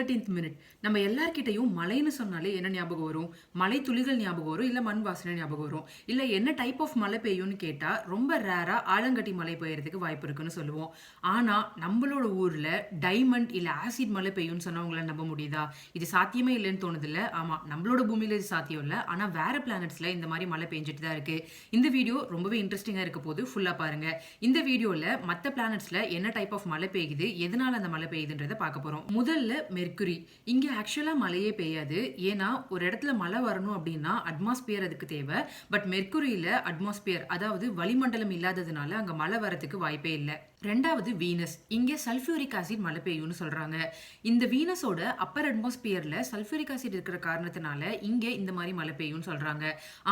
13th minute. நம்ம எல்லார்கிட்டயும் மழைன்னு சொன்னாலே என்ன ஞாபகம் வரும்? மழை துளிகள் ஞாபகம் வரும், இல்ல மண் வாசனை ஞாபகம் வரும். இல்ல என்ன டைப் ஆஃப் மழை பெய்யும்னு கேட்டா ரொம்ப ரேரா ஆலங்கட்டி மழை பெய்யறதுக்கு வாய்ப்பு இருக்குன்னு சொல்லுவோம். ஆனா நம்மளோட ஊர்ல டைமண்ட் இல்ல ஆசிட் மழை பெய்யும்னு சொன்னா உங்களால நம்ப முடியுதா? இது சாத்தியமே இல்லைன்னு தோணுதுல்ல? ஆமா, நம்மளோட பூமியில இது சாத்தியம் இல்ல. ஆனா வேற பிளானட்ஸ்ல இந்த மாதிரி மழை பெஞ்சிட்டு தான் இருக்கு. இந்த வீடியோ ரொம்பவே இன்ட்ரெஸ்டிங்கா இருக்க போது ஃபுல்லா பாருங்க. இந்த வீடியோல மத்த பிளானட்ஸ்ல என்ன டைப் ஆஃப் மழை பெய்யுது, எதனால அந்த மழை பெய்யுதுன்றத பார்க்க போறோம். முதல்ல மெர்க்குரி. இங்க ஆக்சுவலா மழையே பெய்யாது. ஏன்னா ஒரு இடத்துல மழை வரணும் அப்படின்னா அட்மாஸ்பியர் அதுக்கு தேவை. பட் மெர்க்குரியில அட்மாஸ்பியர், அதாவது வளிமண்டலம் இல்லாததுனால அங்க மழை வரதுக்கு வாய்ப்பே இல்லை. ரெண்டாவது வீனஸ். இங்க சல்ஃபியூரிக் ஆசிட் மழை பெய்யும்னு சொல்றாங்க. இந்த வீனஸோட அப்பர் அட்மாஸ்பியர்ல சல்ஃபியூரிக் ஆசிட் இருக்கிற காரணத்தினால இங்க இந்த மாதிரி மழை பெய்யும்னு சொல்றாங்க.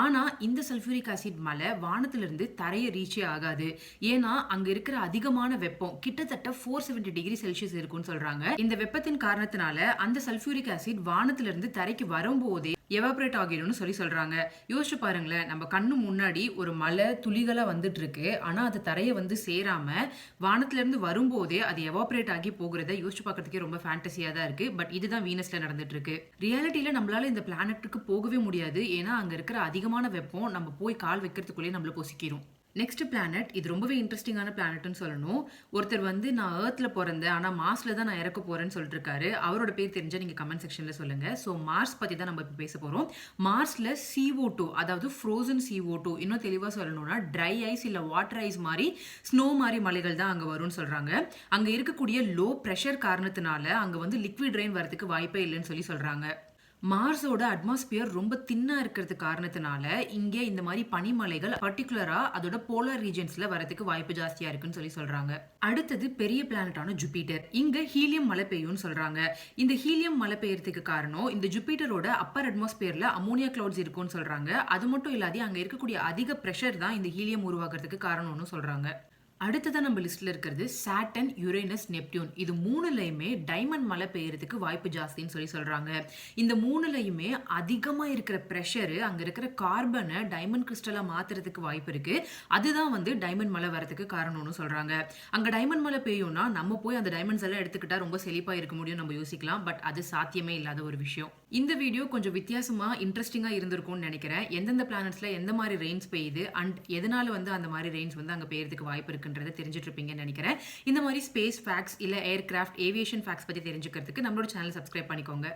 ஆனா இந்த சல்ஃபியூரிக் ஆசிட் மழை வானத்திலிருந்து தரையை ரீச்சே ஆகாது. ஏன்னா அங்க இருக்கிற அதிகமான வெப்பம் கிட்டத்தட்ட 470 டிகிரி செல்சியஸ் இருக்கும்னு சொல்றாங்க. இந்த வெப்பத்தின் காரணத்தினால அந்த சல்ஃபியூரிக் ஆசிட் வானத்திலிருந்து தரைக்கு வரும்போதே எவாபரேட் ஆகிடும்னு சொல்றாங்க. யோசிச்சு பாருங்களேன், நம்ம கண்ணு முன்னாடி ஒரு மழை துளிகளா வந்துட்டு இருக்கு. ஆனா அது தரையை வந்து சேராம வானத்துல இருந்து வரும்போதே அது எவாபரேட் ஆகி போகிறத யோசிச்சு பார்க்கறதுக்கே ரொம்ப ஃபேண்டசியா தான் இருக்கு. பட் இதுதான் வீனஸ்ல நடந்துட்டு இருக்கு. ரியாலிட்டியில நம்மளால இந்த பிளானட்டுக்கு போகவே முடியாது. ஏன்னா அங்க இருக்கிற அதிகமான வெப்பம் நம்ம போய் கால் வைக்கிறதுக்குள்ளே நம்மள பொசிக்கிறோம். நெக்ஸ்ட் பிளானட், இது ரொம்பவே இன்ட்ரெஸ்டிங்கான பிளானட்னு சொல்லணும். ஒருத்தர் வந்து நான் ஏர்த்ல பிறந்தேன் ஆனா மார்ஸ்ல தான் நான் இறக்க போறேன்னு சொல்லிட்டு இருக்காரு. அவரோட பேர் தெரிஞ்சா நீங்க கமெண்ட் செக்ஷன்ல சொல்லுங்க. ஸோ மார்ஸ் பத்தி தான் நம்ம இப்போ பேச போறோம். மார்ஸ்ல CO2, அதாவது ஃப்ரோசன் CO2, இன்னும் தெளிவா சொல்லணும்னா ட்ரை ஐஸ் இல்ல வாட்டர் ஐஸ் மாதிரி ஸ்னோ மாதிரி மலைகள் தான் அங்க வரும்னு சொல்றாங்க. அங்க இருக்கக்கூடிய லோ ப்ரெஷர் காரணத்தினால அங்க வந்து லிக்விட் ரெயின் வரதுக்கு வாய்ப்பே இல்லைன்னு சொல்றாங்க. மார்ஸோட அட்மாஸ்பியர் ரொம்ப தின்னா இருக்கிறது காரணத்தினால இங்கே இந்த மாதிரி பனிமலைகள் பர்டிகுலரா அதோட போலார் ரீஜன்ஸ்ல வரதுக்கு வாய்ப்பு ஜாஸ்தியா இருக்குன்னு சொல்றாங்க. அடுத்தது பெரிய பிளானட்டான ஜூபிட்டர். இங்க ஹீலியம் மழை பெய்யும்னு சொல்றாங்க. இந்த ஹீலியம் மழை பெய்யறதுக்கு காரணம் இந்த ஜூபிட்டரோட அப்பர் அட்மாஸ்பியர்ல அமோனியா கிளவுட்ஸ் இருக்கும்னு சொல்றாங்க. அது மட்டும் இல்லாத அங்க இருக்கக்கூடிய அதிக பிரஷர் தான் இந்த ஹீலியம் உருவாக்குறதுக்கு காரணம்னு சொல்றாங்க. அடுத்ததான் நம்ம லிஸ்ட்ல இருக்கிறது சாட்டர்ன், யுரேனஸ், நெப்டியூன். இது மூணுலையுமே டைமண்ட் மழை பெய்யறதுக்கு வாய்ப்பு ஜாஸ்தின்னு சொல்றாங்க. இந்த மூணுலையுமே அதிகமா இருக்கிற ப்ரெஷர் அங்க இருக்கிற கார்பனை டைமண்ட் கிறிஸ்டலா மாத்துறதுக்கு வாய்ப்பு இருக்கு. அதுதான் வந்து டைமண்ட் மழை வரதுக்கு காரணம்னு சொல்றாங்க. அங்க டைமண்ட் மழை பெய்யும்னா நம்ம போய் அந்த டைமண்ட்ஸ் எல்லாம் எடுத்துக்கிட்டா ரொம்ப செழிப்பா இருக்க முடியும் நம்ம யோசிக்கலாம். பட் அது சாத்தியமே இல்லாத ஒரு விஷயம். இந்த வீடியோ கொஞ்சம் வித்தியாசமா இன்ட்ரெஸ்டிங்கா இருந்திருக்கும்னு நினைக்கிறேன். எந்தெந்த பிளானட்ஸ்ல எந்த மாதிரி ரெயின்ஸ் பெய்யுது அண்ட் எதனால வந்து அந்த மாதிரி ரெயின்ஸ் வந்து அங்க பெய்யறதுக்கு வாய்ப்பு இருக்கு தெரிஞ்சிட்டு இருப்பீங்கன்னு நினைக்கிறேன். இந்த மாதிரி ஸ்பேஸ் ஃபேக்ட்ஸ் இல்ல ஏர்கிராஃப்ட், ஏவியேஷன் ஃபேக்ட்ஸ் பத்தி தெரிஞ்சுக்கிறதுக்கு நம்மளோட சேனல் சப்ஸ்கிரைப் பண்ணிக்கோங்க.